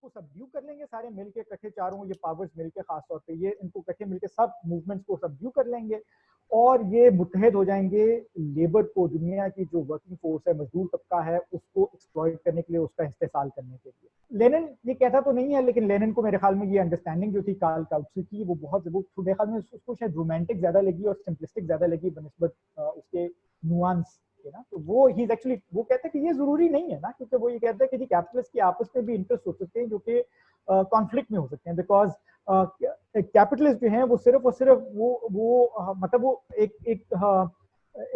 उसको सबड्यू कर लेंगे सारे मिलके इकट्ठे, चारों ये पावर्स मिलके, खासतौर पे ये इनको इकट्ठे मिलके सब मूवमेंट्स को सबड्यू कर लेंगे और ये मुत्तहद हो जाएंगे लेबर को, दुनिया की जो वर्किंग फोर्स है, मजदूर तबका है, उसको एक्सप्लॉइट करने के लिए, उसका इस्तेसाल करने के लिए। लेनिन ये कहता तो नहीं है, लेकिन लेनिन को मेरे ख्याल में ये अंडरस्टैंडिंग जो थी कार्ल काउची की, वो बहुत मेरे ख्याल में उसको शायद रोमांटिक ज्यादा लगी और सिंपलिस्टिक ज्यादा लगी बनस्बत उसके नुआंस के ना। तो वो ही एक्चुअली वो कहते हैं कि ये जरूरी नहीं है ना, क्योंकि वो ये कहते हैं कि जी कैपिटलिस्ट की आपस में भी इंटरेस्ट हो सकते हैं जो कि कॉन्फ्लिक्ट में हो सकते हैं, बिकॉज कैपिटलिस्ट जो है वो सिर्फ और सिर्फ वो मतलब वो एक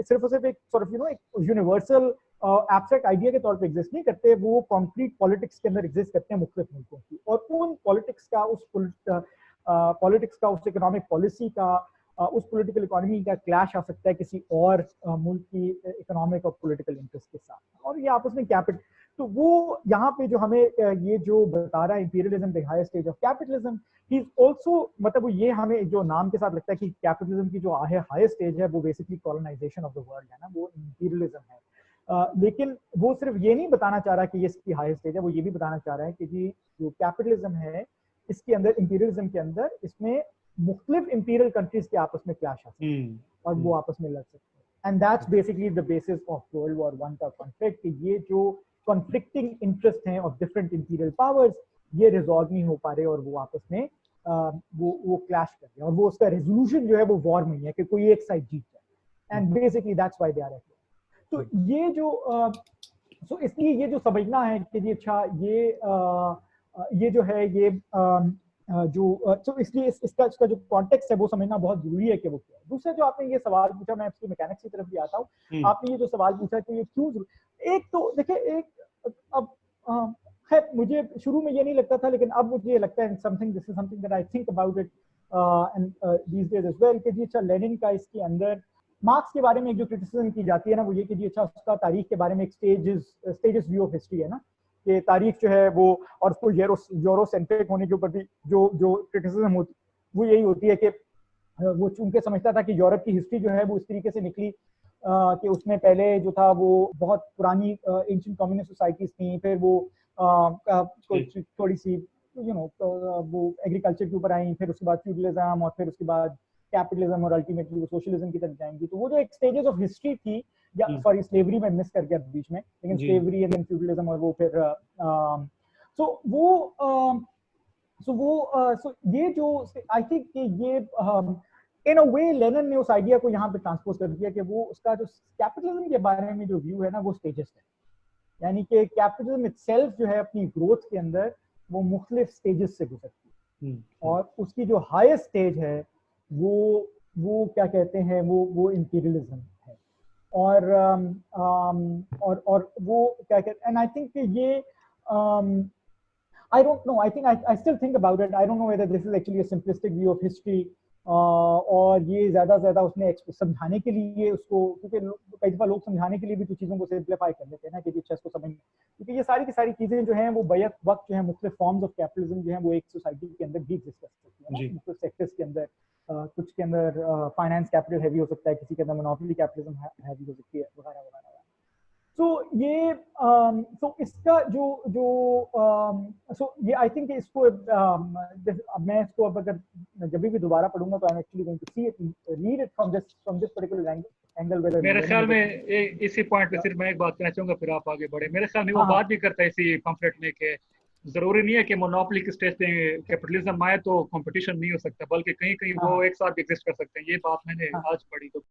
सिर्फ और सिर्फ एक सॉर्ट ऑफ एक यूनिवर्सल एब्स्ट्रैक्ट आइडिया के तौर पे एग्जिस्ट नहीं करते, वो कॉन्क्रीट पॉलिटिक्स के अंदर एग्जिस्ट करते हैं मुख्तलिफ मुल्कों की, और उन पॉलिटिक्स का उस इकोनॉमिक पॉलिसी का उस पॉलिटिकल इकोनॉमी का क्लैश आ सकता है किसी और मुल्क की इकोनॉमिक और पॉलिटिकल इंटरेस्ट के साथ, और ये आपस में कैपिटल। तो वो यहाँ पे जो हमें ये जो बता रहा है imperialism the higher stage of capitalism, he is also मतलब ये हमें जो नाम के साथ लगता है कि कैपिटलिज्म की जो हायर स्टेज है वो basically colonisation of the world है ना, वो इंपीरियलिज्म है। लेकिन वो सिर्फ ये नहीं बताना चाह रहा कि ये इसकी हायर स्टेज है, वो ये भी बताना चाह रहा है कि जी जो कैपिटलिज्म है इसके अंदर, इंपीरियलिज्म के अंदर, इसमें मुख्तलिफ इंपीरियल कंट्रीज के आपस में क्लैश आ सकते हैं और वो आपस में लड़ सकते हैं, and that's basically the basis of world war 1 का कॉन्फ्लिक्ट, कि ये जो कॉन्फ्लिक्टिंग इंटरेस्ट हैं ऑफ डिफरेंट इंपीरियल पावर्स, ये रिजॉल्व नहीं हो पा रहे और वो आपस में वो क्लैश कर रहे हैं, और वो उसका रेजोल्यूशन जो है वो वॉर में ही है कि कोई एक साइड जीत जाए, and basically that's why they are at war. तो ये जो सो इसलिए ये जो समझना है कि जी अच्छा ये जो है ये तो इसलिए इसका जो कॉन्टेक्स्ट है वो समझना बहुत जरूरी है कि वो क्या है। दूसरा जो आपने ये सवाल पूछा, मैं इसकी मैकेनिक्स की तरफ भी आता हूँ, आपने ये जो सवाल पूछा कि ये क्यों, एक तो देखिए अब खैर मुझे शुरू में ये नहीं लगता था, लेकिन अब मुझे ये लगता है something, this is something that I think about it and these days as well, कि जी अच्छा लेनिन का इसके अंदर मार्क्स के बारे में एक जो क्रिटिसिज्म की जाती है ना, वो ये कि जी अच्छा उसका तारीख के बारे में एक स्टेजेस व्यू ऑफ हिस्ट्री है ना, कि तारीख जो है वो, और उसको यूरोसेंट्रिक होने के ऊपर भी जो क्रिटिसिज्म होती वो यही होती है कि वो चूंकि समझता था कि यूरोप की हिस्ट्री जो है वो इस तरीके से निकली कि उसमें पहले जो था वो बहुत पुरानी एंशिएंट कम्युनिस्ट सोसाइटीज थी, फिर वो थोड़ी सी वो एग्रीकल्चर के ऊपर आई, फिर उसके बाद फ्यूडलिज्म, और फिर उसके बाद कैपिटलिज्म, और अल्टीमेटली वो सोशलिज्म की तरफ जाएंगी। तो वो जो एक स्टेजेस ऑफ हिस्ट्री थी, या सॉरी स्लेवरी में मिस कर गया बीच में, लेकिन स्लेवरी एंड देन फ्यूडलिज्म, और वो फिर सो ये जो आई थिंक कि ये इन अ वे लेनिन ने उस आइडिया को यहाँ पे ट्रांसपोज कर दिया कि वो उसका जो कैपिटलिज्म के बारे में जो व्यू है ना वो स्टेजेस है, यानी कि कैपिटलिज्म इटसेल्फ जो है अपनी ग्रोथ के अंदर वो मुख्तलिफ स्टेजेस से गुजरती है, और उसकी जो हाईएस्ट स्टेज है वो क्या कहते हैं, वो इंपीरियलिज्म है, और वो क्या कहते हैं, एंड आई थिंक ये I don't know. I think I still think about it. I don't know whether this is actually a simplistic view of history. और ये ज्यादा उसने समझाने के लिए उसको, क्योंकि कई दफा लोग समझाने के लिए भी तो चीजों को सिंप्लीफाई कर लेते हैं ना, कि अच्छा इसको समझ, क्योंकि ये सारी की सारी चीजें जो हैं वो बैक वक्त जो है मुख्तलिफ फॉर्म्स ऑफ कैपिटलिज्म जो है वो एक सोसाइटी के अंदर भी एग्जिस्ट कर सकती है, मुख्तलिफ सेक्टर्स के अंदर। कुछ के अंदर फाइनेंस कैपिटल हैवी हो सकता है, किसी के अंदर मोनोपोली कैपिटलिज्म हैवी हो सकती है, वगैरह वगैरह। तो ये तो इसका ये आई थिंक इसको अब मैं इसको अब अगर जब भी दोबारा पढ़ूंगा तो I am actually going to see it, read it from this particular angle. मेरे ख्याल में इसी पॉइंट पे सिर्फ मैं एक बात कहना चाहूंगा, फिर आप आगे बढ़े। मेरे ख्याल में वो बात भी करता है इसी पम्फलेट में कि जरूरी नहीं है कि मोनोपोली की स्टेज पे कैपिटलिज्म आए तो कंपटीशन नहीं हो सकता, बल्कि कहीं कहीं वो एक साथ एग्जिस्ट कर सकते हैं। ये बात मैंने आज पढ़ी तो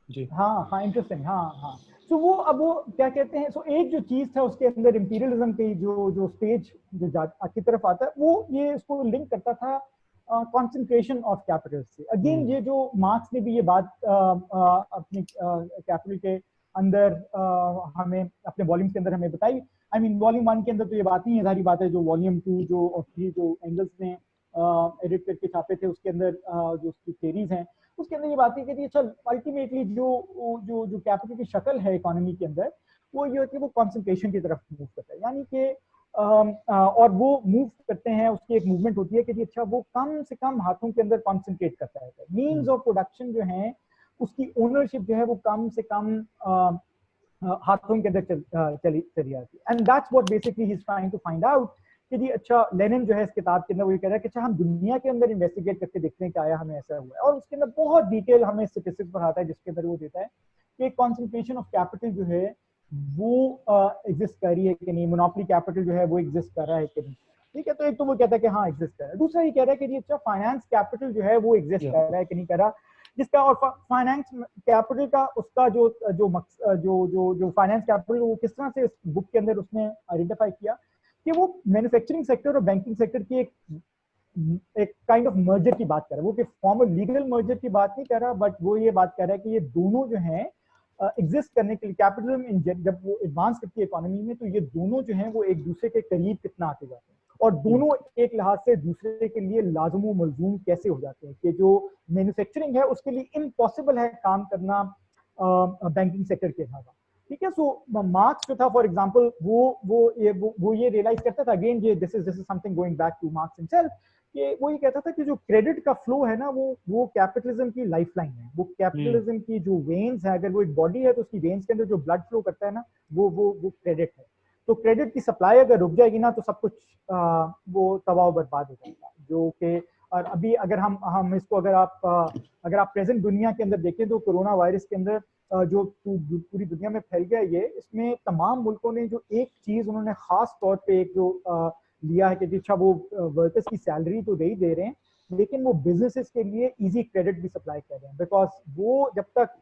जी हाँ इंटरेस्टिंग। हाँ तो वो अब वो क्या कहते हैं, सो एक जो चीज था उसके अंदर इंपीरियलिज्म की जो स्टेज जो की तरफ आता है, वो ये इसको लिंक करता था कंसंट्रेशन ऑफ कैपिटल से। अगेन ये जो मार्क्स ने भी ये बात अपनी कैपिटल के अंदर हमें अपने वॉल्यूम के अंदर हमें बताई। आई मीन वॉल्यूम 1 के अंदर तो ये बात नहीं है, सारी बात है, जो वॉल्यूम 2 जो और 3 जो एंगल्स ने एडिट करके छापे थे उसके अंदर जो उसकी थेरीज हैं उसके अंदर ये बात है कि अच्छा अल्टीमेटली जो कैपिटल की शक्ल है इकोनॉमी के अंदर वो ये होती है, वो कॉन्सेंट्रेशन की तरफ मूव करता है, यानी कि और वो मूव करते हैं, उसकी एक मूवमेंट होती है कि अच्छा वो कम से कम हाथों के अंदर कॉन्सेंट्रेट करता है, मीन्स ऑफ प्रोडक्शन जो है उसकी ओनरशिप जो है वो कम से कम हाथों के अंदर चली जाती है। And that's what basically he is trying to find out कि जी अच्छा लेनिन जो है इस किताब के अंदर वो ये कह रहा है कि अच्छा हम दुनिया के अंदर इन्वेस्टिगेट करके देखते हैं कि आया हमें ऐसा हुआ है, और उसके अंदर बहुत डिटेल हमें स्टेटिस्टिक्स पढ़ाता है जिसके अंदर वो देता है कि कॉन्सेंट्रेशन ऑफ कैपिटल जो है वो एग्जिस्ट कर रही है कि नहीं, मोनोपोली कैपिटल जो है वो एग्जिस्ट कर रहा है कि नहीं। ठीक है, तो एक तो वो कहता है कि हाँ एग्जिस्ट कर रहा है, दूसरा ये कह रहा है कि जी अच्छा फाइनेंस कैपिटल जो है वो एग्जिस्ट कर रहा है कि नहीं कर रहा, जिसका और फाइनेंस कैपिटल का उसका जो जो जो जो जो फाइनेंस कैपिटल वो किस तरह से इस बुक के अंदर उसने आइडेंटिफाई किया कि वो मैन्युफैक्चरिंग सेक्टर और बैंकिंग सेक्टर की एक काइंड ऑफ मर्जर की बात कर रहा है। वो कि फॉर्मल लीगल मर्जर की बात नहीं कर रहा, बट वो ये बात कर रहा है कि ये दोनों जो हैं एग्जिस्ट करने के लिए कैपिटलिज्म जब वो एडवांस करती है इकोनॉमी में, तो ये दोनों जो हैं वो एक दूसरे के करीब कितना आते जाते हैं, और दोनों एक लिहाज से दूसरे के लिए लाजमो मलजूम कैसे हो जाते हैं कि जो मैन्युफैक्चरिंग है उसके लिए इम्पॉसिबल है काम करना बैंकिंग सेक्टर के अलावा। ठीक है, सो मार्क्स जो था फॉर एग्जांपल वो ये रियलाइज करता था, अगेन ये this is something going back two marks himself, कि वो ये कहता था कि जो क्रेडिट का फ्लो है ना वो कैपिटलिज्म की लाइफलाइन है, वो कैपिटलिज्म की जो वेन्स है, अगर वो एक बॉडी है तो उसकी वेन्स के अंदर जो ब्लड फ्लो करता है ना वो क्रेडिट है। तो क्रेडिट की सप्लाई अगर रुक जाएगी ना तो सब कुछ वो तबाह बर्बाद हो जाएगा। जो कि और अभी अगर हम इसको अगर आप प्रेजेंट दुनिया के अंदर देखें तो कोरोना वायरस के अंदर जो पूरी दुनिया में फैल गया ये, इसमें तमाम मुल्कों ने जो एक चीज उन्होंने खास तौर पे एक जो लिया है कि अच्छा वो वर्कर्स की सैलरी तो दे ही दे रहे हैं, लेकिन वो बिजनेसेस के लिए इजी क्रेडिट भी सप्लाई कर रहे हैं, बिकॉज वो जब तक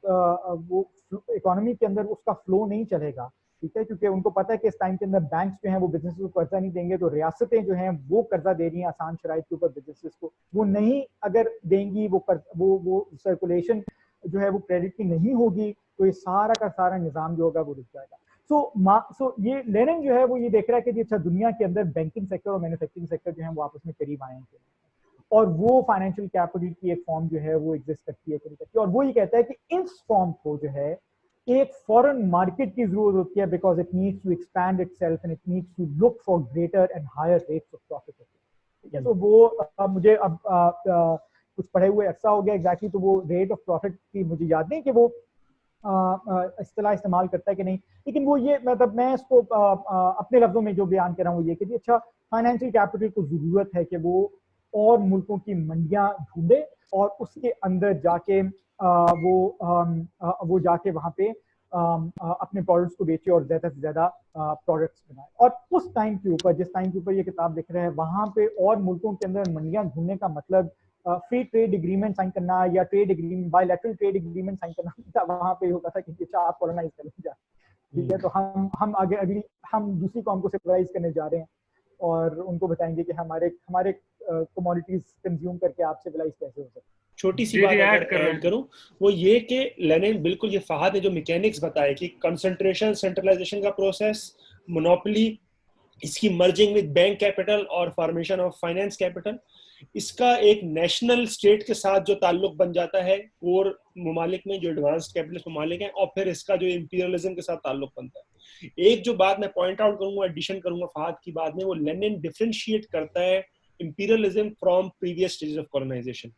वो इकोनॉमी के अंदर उसका फ्लो नहीं चलेगा, ठीक है, क्योंकि उनको पता है कि इस टाइम के अंदर बैंक्स जो हैं वो बिजनेस को कर्जा नहीं देंगे, तो रियासतें जो हैं वो कर्जा दे रही हैं आसान शराइत के ऊपर बिजनेसेस को, वो नहीं अगर देंगी वो सर्कुलेशन जो है वो क्रेडिट की नहीं होगी, तो ये सारा का सारा निजाम जो होगा वो रुक जाएगा। सो ये लेनिन जो है वो ये देख रहा है कि अच्छा दुनिया के अंदर बैंकिंग सेक्टर और मैन्युफैक्चरिंग सेक्टर जो है वो आपस में करीब आए हैं, और वो फाइनेंशियल कैपिटल की एक फॉर्म जो है वो एग्जिस्ट करती है करी करती है, और वो ये कहता है कि इस फॉर्म को जो है एक फॉरेन मार्केट की जरूरत होती है, because it needs to expand itself and it needs to look for greater and higher rates of profit. ठीक है, तो वो मुझे अब कुछ पढ़े हुए अरसा हो गया एग्जैक्टली, तो वो रेट ऑफ प्रॉफिट की मुझे याद नहीं कि वो इस्तेलाह इस्तेमाल करता है कि नहीं, लेकिन वो ये मतलब मैं इसको अपने लफ्जों में जो बयान कर रहा हूँ ये कि अच्छा फाइनेंशियल कैपिटल को जरूरत है कि वो और मुल्कों की मंडियां ढूंढे और उसके अंदर जाके वो जाके वहां पे अपने प्रोडक्ट्स को बेचे और ज्यादा से ज्यादा प्रोडक्ट्स बनाए। और उस टाइम के ऊपर जिस टाइम के ऊपर ये किताब लिख रहे हैं वहां पे और मुल्कों के अंदर मंडियां ढूंढने का मतलब फ्री ट्रेड एग्रीमेंट साइन करना या trade agreement bilateral trade agreement sign करना वहां पे होता था कि अच्छा आप कॉलोनाइज कर लीजिए, ठीक है, तो हम आगे हम दूसरी कौम को सिविलाइज करने जा रहे हैं और उनको बताएंगे कि हमारे हमारे कमोडिटीज कंज्यूम करके आप सिविलाइज कैसे हो सकते। छोटी सी बात ऐड करूं वो ये कि लेनिन बिल्कुल ये फहद ने जो मैकेनिक्स बताए कि कंसंट्रेशन सेंट्रलाइजेशन का प्रोसेस, मोनोपोली, इसकी मर्जिंग विद बैंक कैपिटल और फॉर्मेशन ऑफ फाइनेंस कैपिटल, इसका एक नेशनल स्टेट के साथ जो ताल्लुक बन जाता है और ममालिक में जो एडवांस्ड कैपिटलिस्ट ममालिक हैं, और फिर इसका जो इंपीरियलिज्म के साथ ताल्लुक बनता है। एक जो बात मैं पॉइंट आउट करूंगा, एडिशन करूंगा फहद की बात में, वो लेनिन डिफरेंशिएट करता है imperialism from previous stages of colonisation.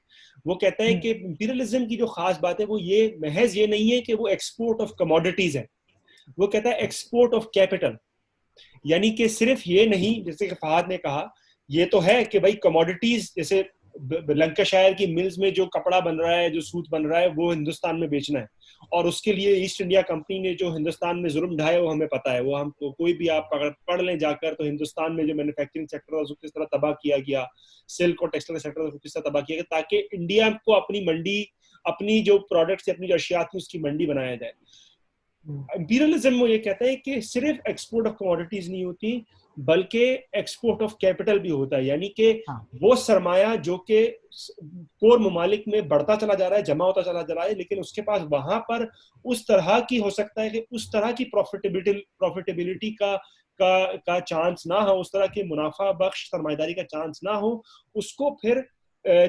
वो कहता है कि इंपीरियलिज्म की जो खास बात है वो ये महज ये नहीं है कि वो एक्सपोर्ट ऑफ कमोडिटीज है, वो कहता है एक्सपोर्ट ऑफ कैपिटल, यानी कि सिर्फ ये नहीं, जैसे कि फहद ने कहा, ये तो है कि भाई कमोडिटीज जैसे लंकाशायर की मिल्स में जो कपड़ा बन रहा है, जो सूत बन रहा है, वो हिंदुस्तान में बेचना है, और उसके लिए ईस्ट इंडिया कंपनी ने जो हिंदुस्तान में जुर्म ढाया वो हमें पता है, वो हमको कोई भी आप पढ़ लें जाकर तो हिंदुस्तान में जो मैन्युफैक्चरिंग सेक्टर था उसको किस तरह तबाह किया गया, सिल्क और टेक्सटाइल सेक्टर को किस तरह तबाह किया गया, ताकि इंडिया को अपनी मंडी, अपनी जो प्रोडक्ट्स, अपनी जो अशिया थी उसकी मंडी बनाया जाए। इंपीरियलिज्म वो ये कहता है कि सिर्फ एक्सपोर्ट ऑफ कमोडिटीज नहीं होती बल्कि एक्सपोर्ट ऑफ कैपिटल भी होता है, यानी कि वो सरमाया जो कि कोर ममालिक में बढ़ता चला जा रहा है, जमा होता चला जा रहा है, लेकिन उसके पास वहां पर उस तरह की हो सकता है कि उस तरह की प्रॉफिटेबिलिटी का चांस ना हो, उस तरह की मुनाफा बख्श सरमायादारी का चांस ना हो, उसको फिर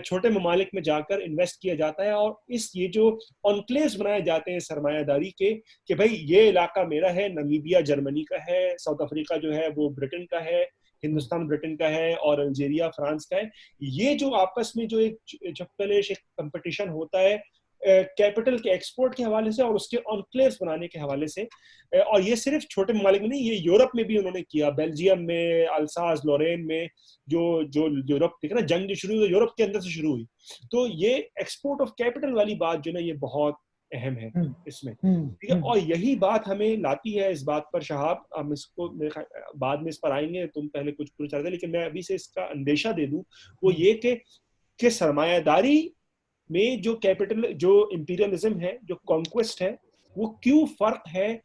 छोटे ममालिक में जाकर इन्वेस्ट किया जाता है। और ये जो ऑनक्लेव्स बनाए जाते हैं सरमायादारी के कि भाई ये इलाका मेरा है, नमीबिया जर्मनी का है, साउथ अफ्रीका जो है वो ब्रिटेन का है, हिंदुस्तान ब्रिटेन का है, और अल्जीरिया फ्रांस का है, ये जो आपस में जो एक कंपटीशन होता है कैपिटल के एक्सपोर्ट के हवाले से और उसके ऑनक्लेव्स बनाने के हवाले से। और ये सिर्फ छोटे ममालिक में नहीं, ये यूरोप में भी उन्होंने किया, बेल्जियम में, अल्सास लोरेन में, जो जो यूरोप देख ना जंग जो शुरू हुई यूरोप के अंदर से शुरू हुई। तो ये एक्सपोर्ट ऑफ कैपिटल वाली बात जो ना ये बहुत अहम है इसमें, ठीक है। और यही बात हमें लाती है इस बात पर, शहाब हम इसको बाद में इस पर आएंगे, तुम पहले कुछ पूछ रहे थे लेकिन मैं अभी से इसका अंदेशा दे दूं, वो ये कि सरमायादारी में जो कैपिटल, जो इंपीरियलिज्म है, जो कॉन्क्वेस्ट है, वो क्यों फर्क है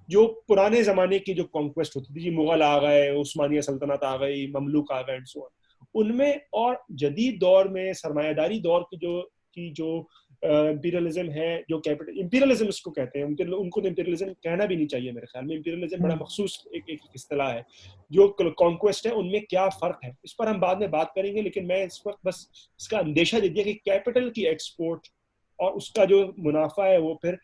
जो पुराने जमाने की जो कॉन्क्वेस्ट होती थी, जी मुगल आ गए, उस्मानिया सल्तनत आ गई, ममलूक आ गए एंड सो ऑन, उनमें और जदीद दौर में सरमायादारी दौर की जो इंपीरियलिज्म है, जो कैपिटल इंपीरियलिज्म इसको कहते हैं, उनको तो इंपीरियलिज्म कहना भी नहीं चाहिए मेरे ख्याल में, इंपीरियलिज्म बड़ा मखसूस एक इस्तिलाह है, जो कॉन्क्वेस्ट है उनमें क्या फर्क है, इस पर हम बाद में बात करेंगे। लेकिन मैं इस वक्त बस इसका अंदेशा दे दिया कि कैपिटल की एक्सपोर्ट और उसका जो मुनाफा है वो फिर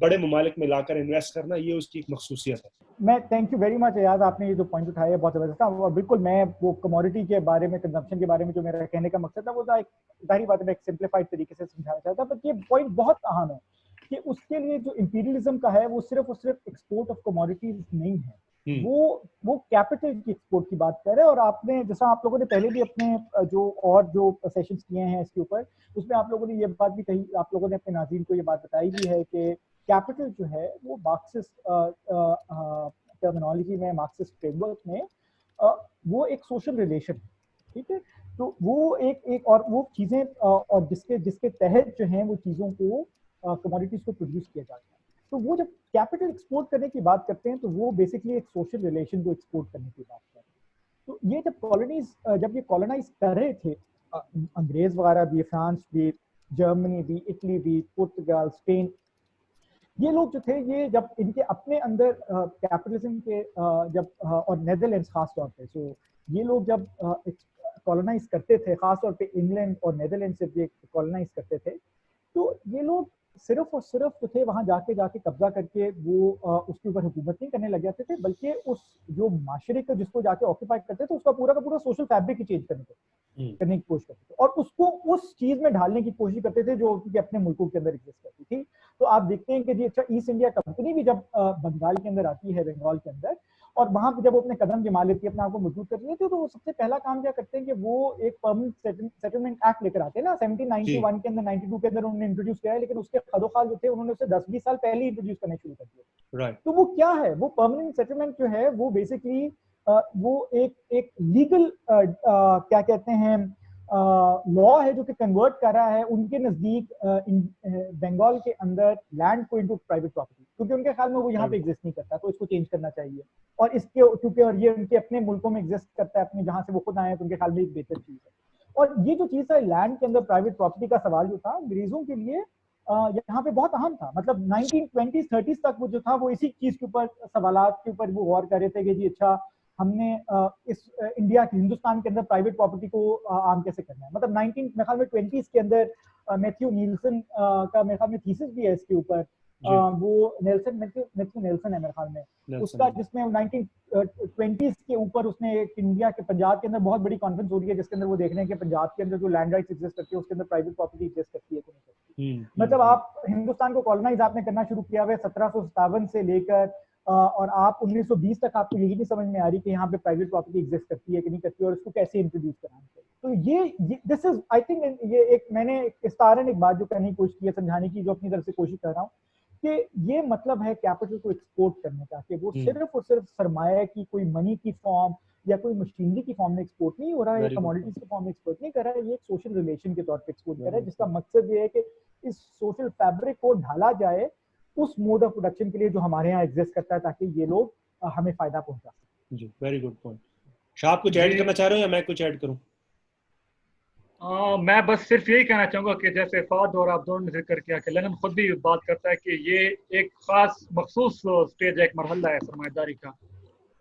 बड़े ममालिक में लाकर इन्वेस्ट करना, ये उसकी एक मखसूसियत है। मैं thank you very much Ayaz, आपने ये जो पॉइंट उठाया है बहुत जबरदस्त था। और बिल्कुल मैं वो कमोडिटी के बारे में, कंजम्पशन के बारे में जो मेरा कहने का मकसद था, वो एक जाहिर बात है मैं एक सिंप्लीफाइड तरीके से समझाना चाहता, बट ये पॉइंट बहुत अहम है कि उसके लिए जो इंपीरियलिज्म का है वो सिर्फ और सिर्फ एक्सपोर्ट ऑफ कमोडिटीज नहीं है, वो कैपिटल की एक्सपोर्ट की बात कर रहे हैं। और आपने, जैसा आप लोगों ने पहले भी अपने जो सेशंस किए हैं इसके ऊपर, उसमें आप लोगों ने ये बात भी कही, आप लोगों ने अपने नाज़रीन को ये बात बताई भी है कि कैपिटल जो है वो मार्क्सिस्ट टर्मिनोलॉजी में, मार्क्सिस्ट फ्रेमवर्क में वो एक सोशल रिलेशन है, ठीक है। तो वो एक और वो चीजें और जिसके तहत जो है वो चीजों को कमोडिटीज को प्रोड्यूस किया जाता है। तो वो जब कैपिटल एक्सपोर्ट करने की बात करते हैं तो वो बेसिकली एक सोशल रिलेशन को एक्सपोर्ट करने की बात करते हैं। तो ये जब ये कॉलोनाइज कर रहे थे, अंग्रेज वगैरह भी, फ्रांस भी, जर्मनी भी, इटली भी, पुर्तगाल, स्पेन, ये लोग जो थे, ये जब इनके अपने अंदर कैपिटलिज्म के और नेदरलैंड्स खास तौर पे, तो ये लोग जब कॉलोनाइज करते थे, खास तौर पे इंग्लैंड और नेदरलैंड से भी कॉलोनाइज करते थे, तो ये लोग सिर्फ और सिर्फ जो थे वहां जाके कब्जा करके वो उसके ऊपर हुकूमत नहीं करने लग जाते थे, बल्कि उस जो माशरे को जिसको जाके ऑक्यूपाई करते थे उसका पूरा का पूरा सोशल फैब्रिक ही चेंज करने की कोशिश करते थे और उसको उस चीज में ढालने की कोशिश करते थे जो उनके अपने मुल्कों के अंदर एग्जिस्ट करती थी। तो आप देखते हैं कि जी अच्छा, ईस्ट इंडिया कंपनी भी जब बंगाल के अंदर आती है, बंगाल के अंदर, और वहां पे जब वो अपने कदम जमा लेती है, अपने आप को मजबूत कर लेती है, तो वो सबसे पहला काम क्या करते हैं कि वो एक परमानेंट सेटलमेंट एक्ट लेकर आते हैं ना, 1791 के अंदर, 92 के अंदर उन्होंने इंट्रोड्यूस किया है, लेकिन उसके खदोखाल जो थे उन्होंने उसे 10-20 साल पहले इंट्रोड्यूस करने शुरू कर दिया। तो वो क्या है, वो परमानेंट सेटलमेंट जो है वो बेसिकली वो एक लीगल क्या कहते हैं लॉ है जो कि कन्वर्ट कर रहा है उनके नजदीक बंगाल के अंदर लैंड को इनटू प्राइवेट प्रॉपर्टी, क्योंकि उनके ख्याल में वो यहाँ पे एग्जिस्ट नहीं करता, तो इसको चेंज करना चाहिए। और इसके क्योंकि और ये उनके अपने मुल्कों में एग्जिस्ट करता है, अपने जहां से वो खुद आए हैं, तो उनके ख्याल में एक बेहतर चीज है। और ये जो चीज है लैंड के अंदर प्राइवेट प्रॉपर्टी का सवाल जो था अंग्रेजों के लिए यहाँ पे बहुत अहम था। मतलब 1920s 30s तक वो जो था वो इसी चीज के ऊपर, सवालात के ऊपर वो गौर कर रहे थे कि जी अच्छा, हमने इस इंडिया के, हिंदुस्तान के अंदर प्राइवेट प्रॉपर्टी को आम कैसे करना है। मतलब 1920s के अंदर मैथ्यू नील्सन का मेरे ख्याल में थीसिस भी है इसके ऊपर, वो मैथ्यू नेल्सन है मेरे ख्याल में उसका, जिसमें 1920s के ऊपर उसने इंडिया के पंजाब के अंदर बहुत बड़ी कॉन्फ्रेंस हो रही है जिसके अंदर वो देख रहे हैं कि पंजाब के अंदर जो लैंड राइट्स एग्जिस्ट करती है उसके अंदर प्राइवेट प्रॉपर्टी एग्जिस्ट करती है कि नहीं करती। मतलब आप हिंदुस्तान को कॉलोनाइज आपने करना शुरू किया हुआ 1757 से लेकर और आप 1920 तक आपको यही नहीं समझ में आ रही कि यहाँ पे प्राइवेट प्रॉपर्टी एग्जिस्ट करती है कि नहीं करती है और इसको कैसे इंट्रोड्यूस कराना चाहिए। तो ये दिस इज आई थिंक, ये एक मैंने इस्तारन एक बात जो करने की कोशिश की है, समझाने की जो अपनी तरफ से कोशिश कर रहा हूँ कि ये मतलब है कैपिटल को एक्सपोर्ट करने का, कि वो सिर्फ और सिर्फ सरमाया की कोई मनी की फॉर्म या कोई मशीनरी की फॉर्म में एक्सपोर्ट नहीं हो रहा है, कमोडिटीज की फॉर्म में एक्सपोर्ट नहीं कर रहा है, ये एक सोशल रिलेशन के तौर पे एक्सपोर्ट कर रहा है, जिसका मकसद ये है कि इस सोशल फैब्रिक को ढाला जाए उस मोड ऑफ प्रोडक्शन के लिए जो हमारे यहाँ एग्जिस्ट करता है, ताकि ये लोग हमें फायदा पहुंचा सकें। जी, वेरी गुड पॉइंट। शाह, कुछ ऐड करना चाह रहे हो या मैं कुछ ऐड करूं? मैं बस सिर्फ यही कहना चाहूंगा कि जैसे फाद और आप दोनों ने जिक्र किया कि लेनिन खुद भी बात करता है कि ये एक खास मखसूस स्टेज है, एक मरहला है सरमायादारी का,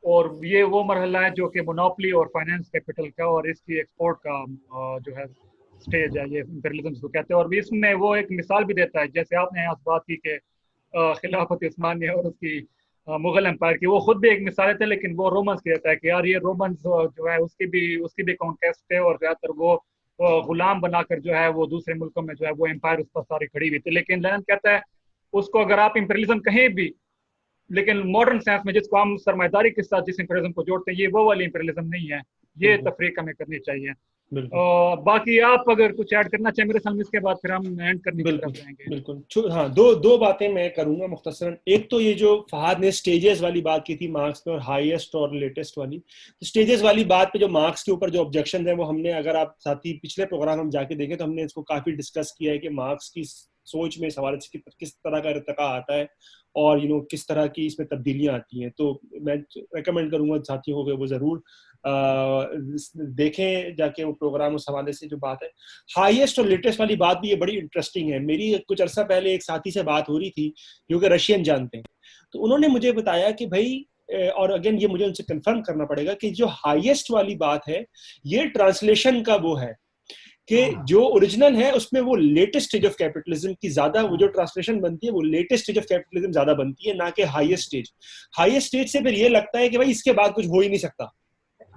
और ये वो मरहला है जो कि मोनोपोली और फाइनेंस कैपिटल का और इसकी एक्सपोर्ट का जो है स्टेज है, ये इंपीरियलिज्म को कहते हैं। और इसमें वो एक मिसाल भी देता है, जैसे आपने यहाँ बात की कि खिलाफत उस्मानिया और उसकी मुगल एम्पायर की, वो खुद भी एक मिसाल थे, लेकिन वो रोमन्स की देता है कि यार ये रोमन्स जो है उसकी भी कॉन्टेस्ट है और ज्यादातर वो गुलाम बनाकर जो है वो दूसरे मुल्कों में जो है वो एम्पायर उस पर सारी खड़ी हुई थी। लेकिन लेनिन कहता है उसको अगर आप इंपीरियलिज्म कहें भी, लेकिन मॉडर्न साइंस में जिसको हम सरमायादारी के साथ जिस इंपीरियलिज्म को जोड़ते हैं, ये वो वाली इंपीरियलिज्म नहीं है। ये तफरीक हमें करनी चाहिए। बाकी आप अगर कुछ ऐड करना चाहें मेरे सामने, इसके बाद फिर हम एंड करने की तरफ जाएंगे। बिल्कुल। हाँ, दो बातें मैं करूंगा मुख्तसरन। एक तो ये जो फहाद ने स्टेजेस वाली बात की थी मार्क्स में, और हाईएस्ट और लेटेस्ट वाली, तो स्टेजेस वाली बात पे जो मार्क्स के ऊपर जो ऑब्जेक्शन है वो हमने, अगर आप साथी पिछले प्रोग्राम हम जाके देखें तो हमने इसको काफी डिस्कस किया है कि मार्क्स की सोच में सवाल किस तरह का इर्तिका आता है और किस तरह की इसमें तब्दीलियां आती हैं। तो मैं रेकमेंड करूंगा साथियों को वो जरूर देखें जाके वो प्रोग्राम उस हवाले से जो बात है। हाईएस्ट और लेटेस्ट वाली बात भी ये बड़ी इंटरेस्टिंग है। मेरी कुछ अर्सा पहले एक साथी से बात हो रही थी जो कि रशियन जानते हैं, तो उन्होंने मुझे बताया कि भाई, और अगेन ये मुझे उनसे कंफर्म करना पड़ेगा कि जो हाईएस्ट वाली बात है ये ट्रांसलेशन का वो है कि जो ओरिजिनल है उसमें वो लेटेस्ट स्टेज ऑफ कैपिटलिज्म की ज्यादा, वो जो ट्रांसलेशन बनती है वो लेटेस्ट स्टेज ऑफ कैपिटलिज्म ज्यादा बनती है, ना कि हाईएस्ट स्टेज। हाईएस्ट स्टेज से फिर ये लगता है कि भाई इसके बाद कुछ हो ही नहीं सकता,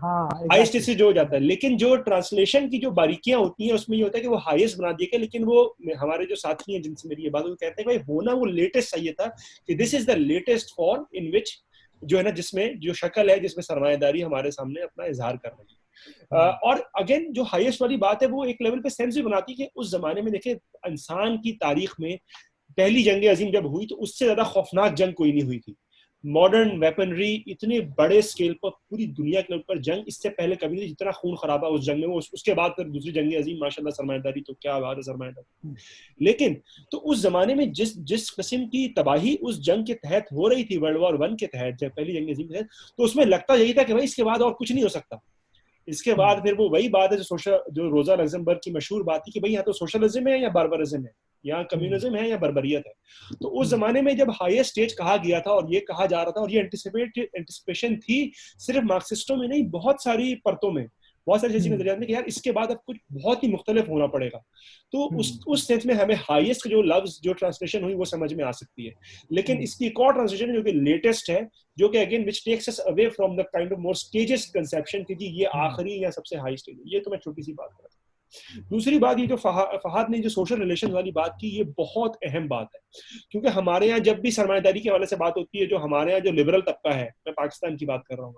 हाईएस्ट स्टेज से जो हो जाता है। लेकिन जो ट्रांसलेशन की जो बारीकियां होती हैं उसमें ये होता है कि वो हाईएस्ट बना दिया, लेकिन वो हमारे जो साथी हैं जिनसे मेरी ये बात हुई कहते हैं भाई होना वो लेटेस्ट चाहिए था, कि this is the latest form in which जो है ना, जिसमें जो शक्ल है जिसमें सरमायादारी हमारे सामने अपना इजहार कर रही है। और अगेन जो हाईएस्ट वाली बात है वो एक लेवल पे सेंस भी बनाती है कि उस जमाने में देखें इंसान की तारीख में पहली जंग अजीम जब हुई तो उससे ज्यादा खौफनाक जंग कोई नहीं हुई थी। मॉडर्न वेपनरी, इतने बड़े स्केल पर पूरी दुनिया के ऊपर जंग इससे पहले कभी नहीं, जितना खून खराबा उस जंग में वो उसके बाद फिर दूसरी जंग अजीम, माशाल्लाह सरमायादारी तो क्या बात है सरमायादारी। लेकिन तो उस जमाने में जिस किस्म की तबाही उस जंग के तहत हो रही थी, वर्ल्ड वॉर 1 के तहत, जब पहली जंग अजीम के तहत, तो उसमें लगता यही था कि भाई इसके बाद और कुछ नहीं हो सकता। इसके बाद फिर वो वही बात है जो रोजा लग्जमबर्ग की मशहूर बात थी कि भाई यहाँ तो सोशलिज्म है या बार्बरिज्म है, यहाँ कम्युनिज्म है या बर्बरियत है। तो उस जमाने में जब हाईएस्ट स्टेज कहा गया था और ये कहा जा रहा था और ये एंटिसिपेशन थी सिर्फ मार्क्सिस्टों में नहीं, बहुत सारी परतों में, बहुत सारी ऐसी नजरियात में कि यार इसके बाद अब कुछ बहुत ही मुख्तलिफ होना पड़ेगा। तो उस सेंस में हमें हाईएस्ट जो लफ्ज जो ट्रांसलेशन हुई वो समझ में आ सकती है। लेकिन इसकी एक और ट्रांसलेशन जो कि लेटेस्ट है, जो कि again which takes us away from the kind of more stages conception कि जी ये आखिरी या सबसे हाई स्टेज है। ये तो मैं छोटी सी बात कर रहा था। दूसरी बात ये जो फहाद ने जो सोशल रिलेशन वाली बात की, ये बहुत अहम बात है, क्योंकि हमारे यहाँ जब भी सरमायादारी के हवाले से बात होती है, जो हमारे यहाँ जो लिबरल तबका है, मैं पाकिस्तान की बात कर रहा हूँ,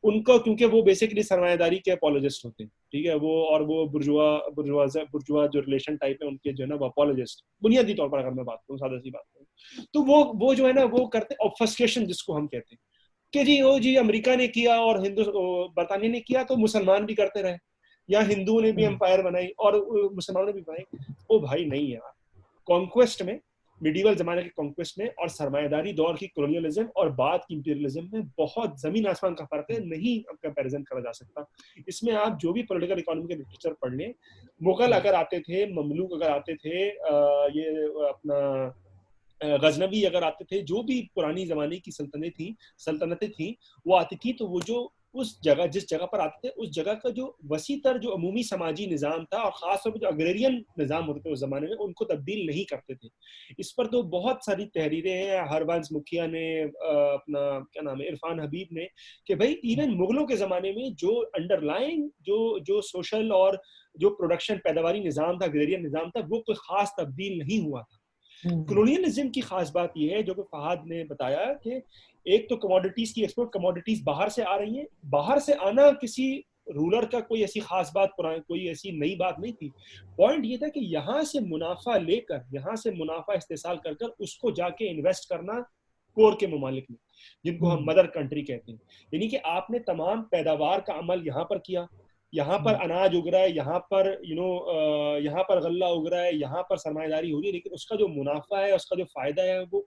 उनको, क्योंकि वो बेसिकली सरमायादारी के अपोलोजिस्ट होते हैं, ठीक है, वो और वो बुर्जुआ जो रिलेशन टाइप है उनके जो है ना वो अपोलोजिस्ट, बुनियादी तौर पर अगर मैं बात करूँ, सादा सी बात करूँ, तो वो जो है ना वो करते ऑब्फस्केशन जिसको हम कहते हैं कि जी अमेरिका ने किया और बरतानिया ने किया तो मुसलमान भी करते रहे, या हिंदुओं ने भी एम्पायर बनाई और मुसलमानों ने भी बनाई। ओ भाई नहीं यार, कॉन्क्वेस्ट में, मिडीवल जमाने के कॉन्क्वेस्ट में और सरमायादारी दौर की कोलोनियलिज्म और बाद की इंपीरियलिज्म में बहुत जमीन आसमान का फर्क है, नहीं कंपैरिजन करा जा सकता। इसमें आप जो भी पॉलिटिकल इकोनॉमी के लिटरेचर पढ़ लें, मुगल अगर आते थे, ममलूक अगर आते थे, ये अपना गजनवी अगर आते थे, जो भी पुरानी जमाने की सल्तनतें थी वो आती थी, तो वो जो उस जगह जिस जगह पर आते थे उस जगह का जो वसी तर जो अमूमी समाजी निज़ाम था और ख़ासतौर पर जो अग्रेरियन निज़ाम होते थे उस ज़माने में, उनको तब्दील नहीं करते थे। इस पर तो बहुत सारी तहरीरें हैं, हरवंश मुखिया ने, अपना क्या नाम है, इरफान हबीब ने, कि भाई इवन मुगलों के ज़माने में जो अंडरलाइंग जो सोशल और जो प्रोडक्शन पैदावारी निज़ाम था, अग्रेरियन निज़ाम था, वो कोई ख़ास तब्दील नहीं हुआ था। कॉलोनियलिज्म की खास बात यह है, जो कि फहाद ने बताया, कि एक तो कमोडिटीज की एक्सपोर्ट, कमोडिटीज बाहर से आ रही हैं, बाहर से आना किसी रूलर का कोई ऐसी खास बात, कोई ऐसी नई बात नहीं थी। पॉइंट ये था कि यहाँ से मुनाफा लेकर, यहाँ से मुनाफा इस्तेसाल कर कर उसको जाके इन्वेस्ट करना कोर के ममालिक में, जिनको हम मदर कंट्री कहते हैं। यानी कि आपने तमाम पैदावार का अमल यहाँ पर किया, यहाँ पर अनाज उग रहा है, यहाँ पर यहाँ पर गल्ला उग रहा है, यहाँ पर सरमायादारी हो रही है, लेकिन उसका जो मुनाफा है, उसका जो फायदा है, वो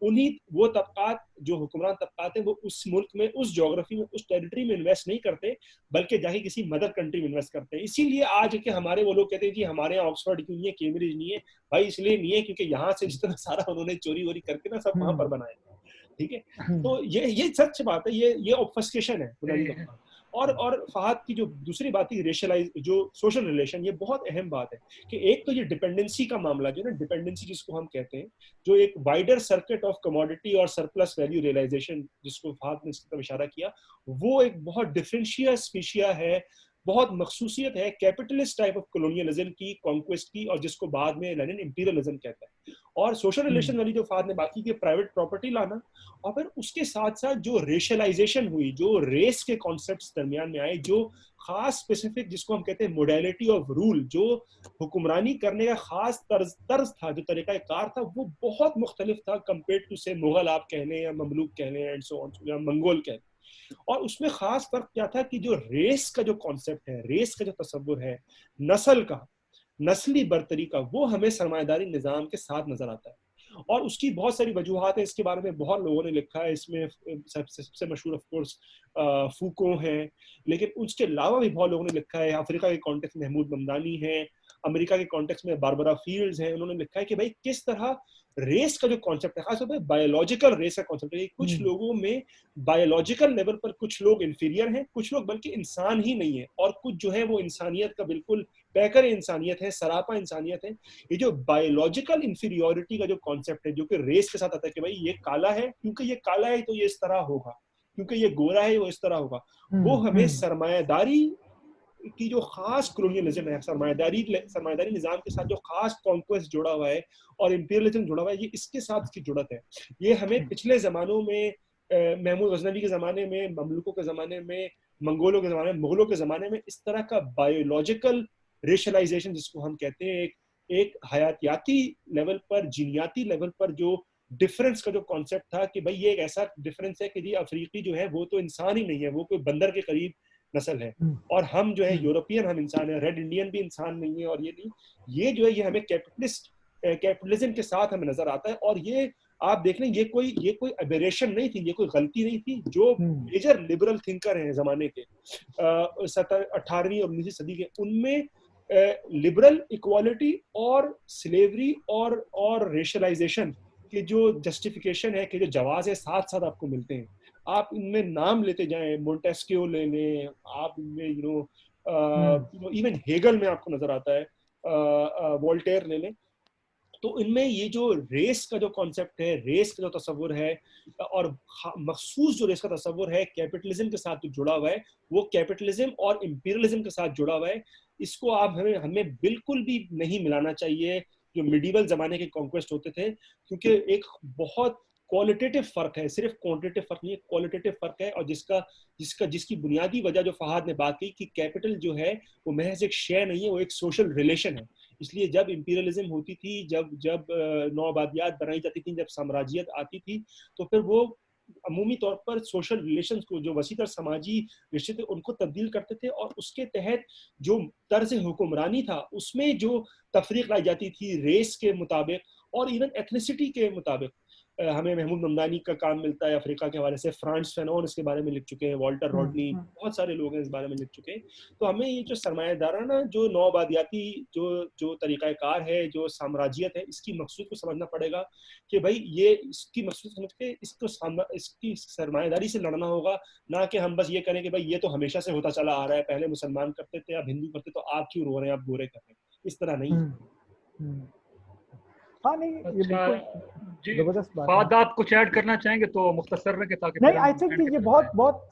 उन्हीं वो तबकात, जो हुक्मरान तबकात हैं, वो उस मुल्क में, उस ज्योग्राफी में, उस टेरिटरी में इन्वेस्ट नहीं करते, बल्कि जाके किसी मदर कंट्री में इन्वेस्ट करते हैं। इसीलिए आज के हमारे वो लोग कहते हैं कि हमारे यहाँ ऑक्सफोर्ड क्यों नहीं है, कैम्ब्रिज नहीं है। भाई इसलिए नहीं है क्योंकि यहाँ से जितना सारा उन्होंने चोरी वोरी करके ना सब वहां पर बनाया, ठीक है। तो ये सच बात है, ये ऑब्फस्केशन है। और फहाद की जो दूसरी बात थी, रेशलाइज जो सोशल रिलेशन, ये बहुत अहम बात है कि एक तो ये डिपेंडेंसी का मामला, जो ना डिपेंडेंसी जिसको हम कहते हैं, जो एक वाइडर सर्किट ऑफ कमोडिटी और सरप्लस वैल्यू रियलाइजेशन जिसको फहाद ने इसकी तरफ इशारा किया, वो एक बहुत डिफरेंशियल स्पीशिया है बहुत मखसूसियत है कैपिटलिस्ट टाइप ऑफ कॉलोनियलिज्म की, कॉन्क्वेस्ट की, और जिसको बाद में लेनिन इंपीरियलिज्म कहता है। और सोशल रिलेशन वाली जो फाद ने बाकी की प्राइवेट प्रॉपर्टी लाना, और फिर उसके साथ साथ जो रेशलाइजेशन हुई, जो रेस के कॉन्सेप्ट्स दरमियान में आए, जो खास स्पेसिफिक जिसको हम कहते हैं मोडेलिटी ऑफ रूल, जो हुक्मरानी करने का खास तर्ज था, जो तरीक़ाकार था, वो बहुत मुख्तलिफ था कंपेयर टू से मुगल आप कह लें या ममलूक कह लें एंड सो ऑन, या मंगोल कह लें। और उसमें खास फर्क क्या था कि जो रेस का जो कॉन्सेप्ट है, रेस का जो तस्वुर है, नस्ल का, नस्ली बर्तरी का, वो हमें सरमायादारी निज़ाम के साथ नजर आता है। और उसकी बहुत सारी वजूहात है, इसके बारे में बहुत लोगों ने लिखा है। इसमें सबसे मशहूर ऑफ कोर्स फूको हैं, लेकिन उसके अलावा भी बहुत लोगों ने लिखा है। अफ्रीका के कॉन्टेक्स्ट में महमूद ममदानी है, अमेरिका के कॉन्टेक्स्ट में बारबरा फील्ड्स हैं। उन्होंने लिखा है कि भाई किस तरह रेस का जो कॉन्सेप्ट है, खासतौर पर बायोलॉजिकल रेस का कॉन्सेप्ट है, कुछ लोगों में बायोलॉजिकल लेवल पर कुछ लोग इंफीरियर हैं, कुछ लोग बल्कि इंसान ही नहीं है, और कुछ जो है वो इंसानियत का बिल्कुल पैकर इंसानियत है, सरापा इंसानियत है। ये जो बायोलॉजिकल इंफीरियोरिटी का जो कॉन्सेप्ट है, जो कि रेस के साथ आता है कि भाई ये काला है, क्योंकि ये काला है तो ये इस तरह होगा, क्योंकि ये गोरा है वो इस तरह होगा, वो हमें सरमायादारी की जो खास कॉलोनियलिज्म है, सरमायादारी निजाम के साथ जो खास कॉन्क्वेस्ट जुड़ा हुआ है और इंपीरियलिज्म जुड़ा हुआ है, ये इसके साथ इसकी जुड़त है। ये हमें पिछले जमानों में, महमूद गजनवी के जमाने में, ममलूकों के जमाने में, मंगोलों के जमाने में, मुगलों के जमाने में, इस तरह का बायोलॉजिकल रेशलाइजेशन जिसको हम कहते हैं, एक हयातियाती लेवल पर, जीनियाती लेवल पर जो डिफरेंस का जो कॉन्सेप्ट था कि भाई ये एक ऐसा डिफरेंस है कि जी अफ्रीकी जो है वो तो इंसान ही नहीं है, वो कोई बंदर के करीब नस्ल है, और हम जो है यूरोपियन, हम इंसान है, रेड इंडियन भी इंसान नहीं है, और ये नहीं, ये जो है ये हमें कैपिटलिज्म के साथ हमें नजर आता है। और ये आप देख लें, ये कोई एबेरेशन नहीं थी, ये कोई गलती नहीं थी। जो मेजर लिबरल थिंकर हैं जमाने के 18वीं और 19वीं सदी के, उनमें लिबरल इक्वालिटी और स्लेवरी और रेशलाइजेशन के जो जस्टिफिकेशन है, कि जो जवाज है, साथ साथ आपको मिलते हैं। आप इनमें नाम लेते जाएं, मोंटेस्क्यू ले लें आप, इनमें इवन हेगल में आपको नजर आता है, वोल्टेयर ले लें, तो इनमें ये जो रेस का जो कॉन्सेप्ट है, रेस का जो तस्वुर है, और मखसूस जो रेस का तस्वुर है कैपिटलिज्म के साथ जो जुड़ा हुआ है, वो कैपिटलिज्म और इंपीरियलिज्म के साथ जुड़ा हुआ है। इसको आप हमें बिल्कुल भी नहीं मिलाना चाहिए जो मिडीवल जमाने के कॉन्क्वेस्ट होते थे, क्योंकि एक बहुत क्वालिटेटिव फर्क है, सिर्फ क्वांटिटेटिव फर्क नहीं है, क्वालिटेटिव फर्क है। और जिसकी बुनियादी वजह जो फहाद ने बात की कि कैपिटल जो है वो महज एक शय नहीं है, वो एक सोशल रिलेशन है। इसलिए जब इंपीरियलिज्म होती थी, जब नौआबादियात बनाई जाती थी, जब साम्राज्यियत आती थी, तो फिर वो अमूमी तौर पर सोशल रिलेशंस को, जो वसीतर समाजी रिश्ते थे, उनको तब्दील करते थे, और उसके तहत जो तर्ज हुक्मरानी था उसमें जो तफरीक लाई जाती थी रेस के मुताबिक और इवन एथनिसिटी के मुताबिक। हमें महमूद ममदानी का काम मिलता है अफ्रीका के हवाले से, फ्रांस फैनोन इसके बारे में लिख चुके हैं, वॉल्टर रॉडनी, बहुत सारे लोग हैं इस बारे में लिख चुके हैं। तो हमें ये जो सरमायादाराना जो नौआबादियाती जो तरीक़ाकार है, जो साम्राज्यियत है, इसकी मकसूद को समझना पड़ेगा कि भाई ये इसकी मकसूद समझ के इसकी सरमायादारी से लड़ना होगा, ना कि हम बस ये करें कि भाई ये तो हमेशा से होता चला आ रहा है, पहले मुसलमान करते थे, अब हिंदू करते, तो आप क्यों रो रहे हैं, आप गोरे कर रहे हैं, इस तरह नहीं। हाँ नहीं, ये बिल्कुल जबरदस्त बात बाद आप कुछ ऐड करना चाहेंगे तो मुख्तसर में, ताकि नहीं, आई थिंक ये बहुत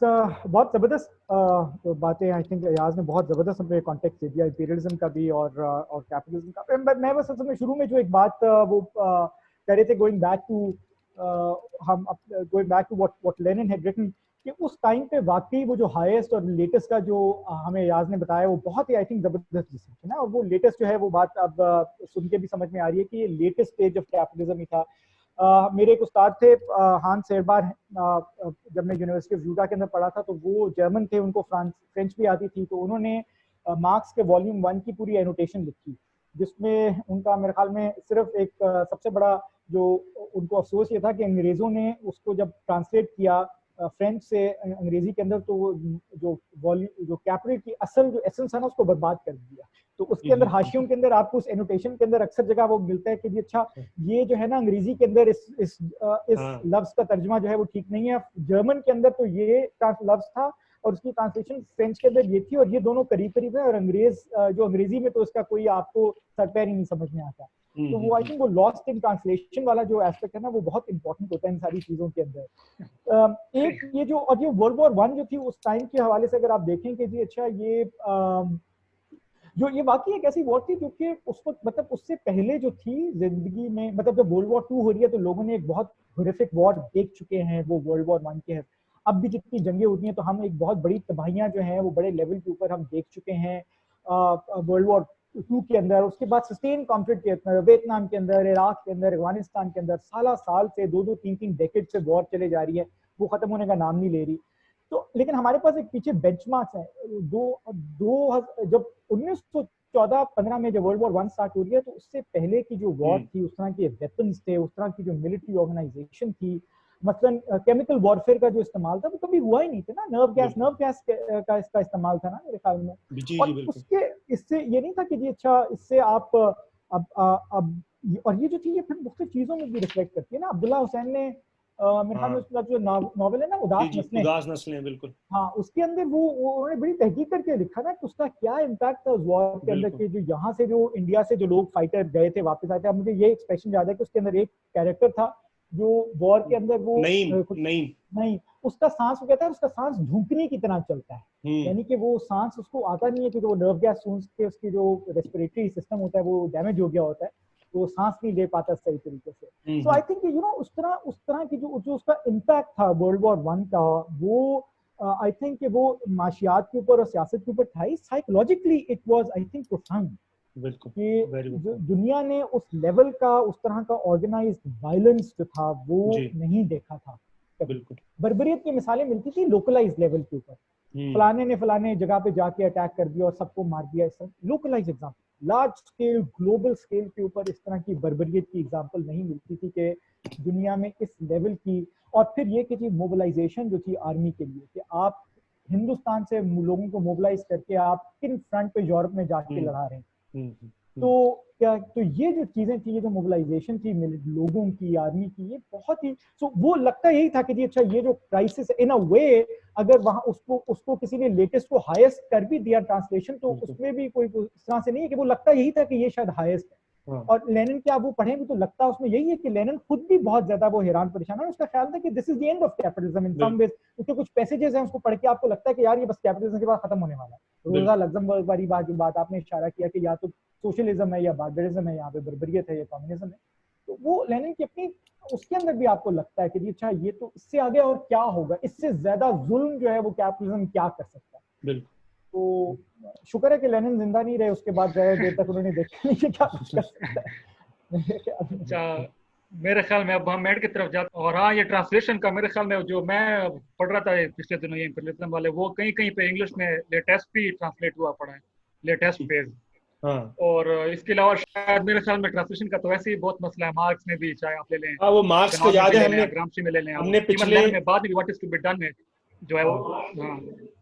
जबरदस्त बातें, आई थिंक अयाज ने बहुत जबरदस्त अपने कॉन्टेक्स्ट दे दिया इंपीरियलिज्म का भी और कैपिटलिज्म का। मैं बस असल में शुरू में जो एक बात वो कह रहे थे, going back to what Lenin had written, कि उस टाइम पे वाकई वो जो हाईएस्ट और लेटेस्ट का जो हमें याज ने बताया, वो बहुत ही आई थिंक जबरदस्त रिसर्च है ना। और वो लेटेस्ट जो है वो बात अब सुन के भी समझ में आ रही है कि ये लेटेस्ट स्टेज ऑफ कैपिटलिज्म ही था। मेरे एक उस्ताद थे हान सेरबार, जब मैं यूनिवर्सिटी ऑफ यूटा के अंदर पढ़ा था, तो वो जर्मन थे, उनको फ्रेंच भी आती थी, तो उन्होंने मार्क्स के वॉल्यूम 1 की पूरी एनोटेशन लिखी, जिसमें उनका मेरे ख्याल में सिर्फ एक सबसे बड़ा जो उनको अफसोस ये था कि अंग्रेज़ों ने उसको जब ट्रांसलेट किया फ्रेंच से अंग्रेजी के अंदर, तो जो कैपिटल की असल जो एसेंस है ना, उसको बर्बाद कर दिया। तो उसके अंदर हाशियों के अंदर आपको उस एनोटेशन के अंदर अक्सर जगह वो मिलता है कि जी अच्छा, ये जो है ना अंग्रेजी के अंदर इस लफ्ज का तर्जुमा जो है वो ठीक नहीं है, जर्मन के अंदर तो ये लफ्ज था और उसकी ट्रांसलेशन फ्रेंच के अंदर ये थी, और ये दोनों करीब करीब है, और जो अंग्रेजी में तो इसका कोई आपको सर पैर ही नहीं समझ में आता। तो वो आई थिंक वो लॉस्ट इन ट्रांसलेशन वाला जो एस्पेक्ट है ना, वो बहुत इंपॉर्टेंट होता है इन सारी चीजों के अंदर। एक ये जो, और ये वर्ल्ड वॉर 1 जो थी उस टाइम के हवाले से अगर आप देखें कि जी अच्छा ये जो ये वाकई एक ऐसी वॉर थी जो कि उस वक्त मतलब उससे पहले जो थी जिंदगी में, मतलब जब वर्ल्ड वॉर 2 हो रही है तो लोगों ने एक बहुत हॉरिफिक वॉर देख चुके हैं, वो वर्ल्ड वॉर 1 के है। अब भी जितनी जंगें होती हैं तो हम एक बहुत बड़ी तबाहियां जो हैं वो बड़े लेवल के ऊपर हम देख चुके हैं वर्ल्ड वॉर 2 के अंदर। उसके बाद सस्टेन कॉन्फ्लिक्ट के अंदर, वियतनाम के अंदर, इराक के अंदर, अफगानिस्तान के अंदर साल से 2-3 डेकेड से वॉर चले जा रही है, वो खत्म होने का नाम नहीं ले रही। तो लेकिन हमारे पास एक पीछे बेंचमार्क्स है। जब 1914-15 में जब वर्ल्ड वॉर 1 स्टार्ट हो रही है तो उससे पहले की जो वॉर थी, उस तरह के वेपन्स थे, उस तरह की जो मिलिट्री ऑर्गेनाइजेशन थी, मसलन केमिकल वॉरफेयर का जो इस्तेमाल था वो कभी हुआ ही नहीं था ना। नर्व गैस का इसका इस्तेमाल था ना मेरे ख्याल में। और उसके इससे ये नहीं था कि जी अच्छा इससे आप अब और ये जो चीज फिर मुख्तलिफ चीजों में भी रिफ्लेक्ट करती है ना। अब्दुल्ला हुसैन ने मेरे ख्याल में उसका जो नॉवेल है ना उदास नस्लें, बिल्कुल, हाँ, उसके अंदर वो उन्होंने बड़ी तहकीक करके लिखा ना कि उसका क्या इम्पैक्ट था उस वॉर के अंदर के, जो यहाँ से जो इंडिया से जो लोग फाइटर गए थे वापस आए थे। अब मुझे ये एक्सप्रेशन याद है कि उसके अंदर एक कैरेक्टर था जो वॉर के अंदर वो नहीं उसका सांस वो कहता है उसका सांस धूकने की तरह चलता है, यानी कि वो सांस उसको आता नहीं है क्योंकि वो नर्व गैस सूंघ के उसकी जो रेस्पिरेटरी सिस्टम होता है वो डैमेज हो गया होता है, वो सांस नहीं ले पाता सही तरीके से। सो आई थिंक यू नो उस तरह की जो उसका इम्पैक्ट था वर्ल्ड वॉर 1 का, वो आई थिंक वो माशियात के ऊपर और सियासत के ऊपर था ही। Psychologically it was I think profound कि दुनिया ने उस लेवल का, उस तरह का ऑर्गेनाइज्ड वायलेंस जो था वो नहीं देखा था। बर्बरियत की मिसालें मिलती थी लोकलाइज्ड लेवल के ऊपर, फलाने ने फलाने जगह पे जाके अटैक कर दिया और सबको मार दिया, इस तरह localised example. Large scale global scale के ऊपर इस तरह की बर्बरियत की एग्जाम्पल नहीं मिलती थी कि दुनिया में इस लेवल की। और फिर ये कि मोबिलाइजेशन जो थी आर्मी के लिए, कि आप हिंदुस्तान से लोगों को मोबिलाइज करके आप किन फ्रंट पे यूरोप में जाके लड़ा रहे हैं। तो ये जो चीजें थी, ये जो मोबिलाइजेशन थी लोगों की, आर्मी की, ये बहुत ही वो लगता यही था कि जी अच्छा ये जो क्राइसिस इन अ वे, अगर वहां उसको किसी ने लेटेस्ट को हाईएस्ट कर भी दिया ट्रांसलेशन, तो उसमें भी कोई इस तरह से नहीं है कि वो लगता यही था कि ये शायद हाईएस्ट है। और लेनिन के आप वो पढ़े भी तो लगता उसमें यही है कि लेनिन खुद भी बहुत ज्यादा वो हैरान परेशान है। उसका ख्याल था कि this is the end of capitalism in some ways. उसके कुछ पैसेजेस हैं, उसको पढ़ के आपको लगता है कि यार ये बस कैपिटलिज्म के बाद खत्म होने वाला है। रोजा लग्जमबर्ग वाली बात आपने इशारा किया कि या तो सोशलिज्म है या बार्बरिज्म है, यहाँ पे बर्बरियत है या कम्युनिज्म है। तो वो लेनिन की अपनी उसके अंदर भी आपको लगता है कि अच्छा ये तो इससे आगे और क्या होगा, इससे ज्यादा जुल्म जो है वो कैपिटलिज्म क्या कर सकता है। बिल्कुल। तो शुक्र है कि लेनिन जिंदा नहीं रहे उसके बाद, ज्यादा देर तक उन्होंने देखा नहीं कि क्या कुछ कर सकता है। अच्छा, मेरे ख्याल में अब हम एड की तरफ जाते हैं। और हाँ, ये ट्रांसलेशन का मेरे ख्याल में जो मैं पढ़ रहा था पिछले दिनों, ये इंपीरियलिज्म वाले, वो कहीं कहीं पे इंग्लिश में लेटेस्ट भी ट्रांसलेट हुआ पड़ा है, लेटेस्ट पेज। और इसके अलावा शायद मेरे ख्याल में ट्रांसलेशन का तो वैसे ही बहुत मसला है। मार्क्स में भी चाहे आप ले लें, वो मार्क्स को याद है हमने ग्रामशी में ले लें, हमने पिछले में बाद में what is to be done में जो है वो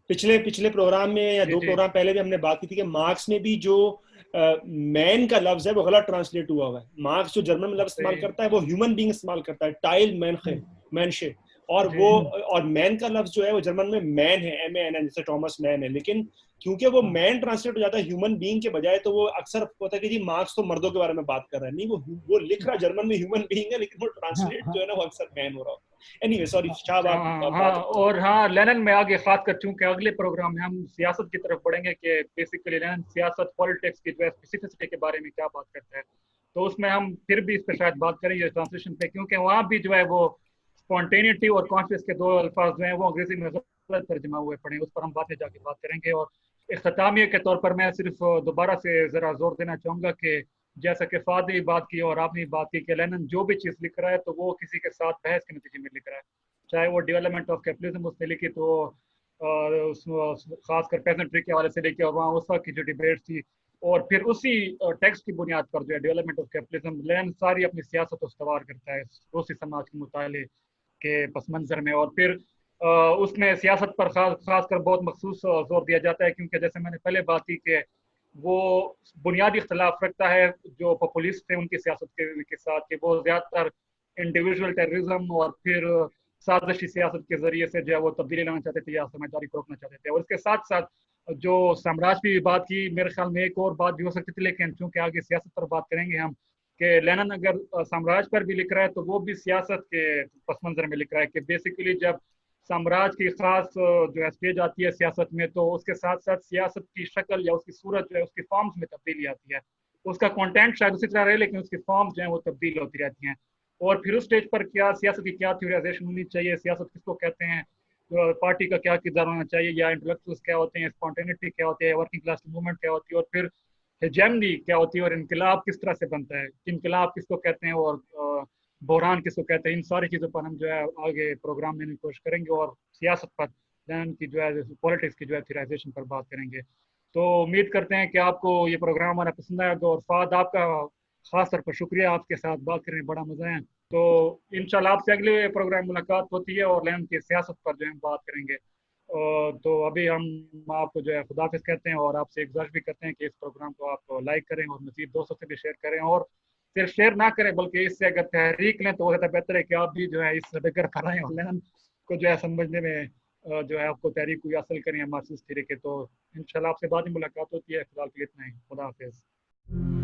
पिछले प्रोग्राम में या 2 प्रोग्राम पहले भी हमने बात की थी कि मार्क्स में भी जो मैन का लफ्ज है वो गलत ट्रांसलेट हुआ है। मार्क्स जो जर्मन में लफ्ज इस्तेमाल करता है वो ह्यूमन बीइंग इस्तेमाल करता है, टाइल मैनशे, और वो और मैन का लफ्ज जो है वो जर्मन में मैन है, MAN, जैसे थॉमस मैन है। लेकिन क्योंकि वो मैन ट्रांसलेट हो जाता है ह्यूमन बीइंग के बजाय, तो वो अक्सर होता है कि जी मार्क्स तो मर्दों के बारे में बात कर रहा है। नहीं, वो लिख रहा जर्मन में ह्यूमन बीइंग है, लेकिन वो ट्रांसलेट जो है ना वो अक्सर मैन हो रहा होता है। एनीवे सॉरी शाहब आप। और हाँ, लेनिन में आगे खास कर चूंकि अगले प्रोग्राम में हम सियासत की तरफ बढ़ेंगे कि बेसिकली लेनिन सियासत पॉलिटिक्स की जो स्पेसिफिसिटी के बारे में क्या बात करता है, तो उसमें हम फिर भी इस पर शायद बात करेंगे ट्रांसलेशन पे, क्योंकि वहाँ भी जो है वो स्पॉन्टेनिटी और कॉन्शियस के 2 अल्फाज जो हैं वो अंग्रेजी में गलत तर्जुमा हुए पड़े, उस पर हम बाद में जाके बात करेंगे। और इख्तितामिया के तौर पर मैं सिर्फ दोबारा से जरा जोर देना चाहूंगा कि जैसा कि फाद ने बात की और आपने बात की कि लेनिन जो भी चीज़ लिख रहा है तो वो किसी के साथ बहस के नतीजे में लिख रहा है, चाहे वो डेवलपमेंट ऑफ कैपिटलिज्म उसने लिखी तो खासकर पेजेंट्री के हवाले से लेके, और वहाँ उस वक्त की जो डिबेट थी, और फिर उसी टेक्स्ट की बुनियाद पर जो है डेवलपमेंट ऑफ कैपिटलिज्म लेनिन सारी अपनी सियासत उस्तवार करता है रूसी समाज के मुताले के पस मंजर में। और फिर उसमें सियासत पर खासकर बहुत मखसूस जोर दिया जाता है, क्योंकि जैसे मैंने पहले बात की कि वो बुनियादी इख्तलाफ रखता है जो पॉपुलिस्ट थे उनकी सियासत के साथ, कि वो ज़्यादातर इंडिविजुअल टेररिज्म और फिर साजिशी सियासत के जरिए से जो है वो तब्दीली लाना चाहते थे या समझदारी को रोकना चाहते थे। और इसके साथ साथ जो साम्राज्य की बात की, मेरे ख्याल में एक और बात भी हो सकती थी, लेकिन चूंकि आगे सियासत पर बात करेंगे हम, कि लेनिन अगर साम्राज्य पर भी लिख रहा है तो वो भी सियासत के पस मंजर में लिख रहा है कि बेसिकली जब साम्राज्य की खास जो है स्टेज आती है सियासत में, तो उसके साथ साथ सियासत की शक्ल या उसकी सूरत जो है उसकी फॉर्म्स में तब्दीली आती है। उसका कंटेंट शायद उसी तरह रहे लेकिन उसकी फॉर्म्स जो है वो तब्दील होती रहती हैं। और फिर उस स्टेज पर क्या सियासत की क्या थ्योराइजेशन होनी चाहिए, सियासत किसको कहते हैं, पार्टी का क्या किरदार होना चाहिए, या इंटेलेक्चुअल्स क्या होते हैं, स्पॉन्टेनिटी क्या होती है, वर्किंग क्लास मूवमेंट क्या होती है, और फिर हेजेमनी क्या होती है, और इनकलाब किस तरह से बनता है, इनकलाब किसको कहते हैं और बहरान किसको कहते हैं। इन सारी चीज़ों पर हम जो है आगे प्रोग्राम में कोशिश करेंगे और सियासत पर की जो है पॉलिटिक्स की जो है थ्योराइजेशन पर बात करेंगे। तो उम्मीद करते हैं कि आपको ये प्रोग्राम हमारा पसंद आएगा, और फाद आपका खास तौर पर शुक्रिया, आपके साथ बात करने में बड़ा मजा है। तो इंशाल्लाह आपसे अगले प्रोग्राम मुलाकात होती है और लेनिन की सियासत पर जो है बात करेंगे। तो अभी हम आपको जो है खुदाफिज कहते हैं और आपसे गुजारिश भी करते हैं कि इस प्रोग्राम को आप लाइक करें और मजीद दोस्तों से भी शेयर करें, और सिर्फ शेयर ना करें बल्कि इससे अगर तहरीक लें तो ज़्यादा बेहतर है कि आप भी जो है इस फिक्र पर आएँ और लेनिन को जो है समझने में जो है आपको तहरीक को हासिल करें मार्क्सिस्ट थ्योरी के। तो इंशाल्लाह आपसे बाद में मुलाकात होती है। फिलहाल के लिए इतना ही, खुदा हाफिज।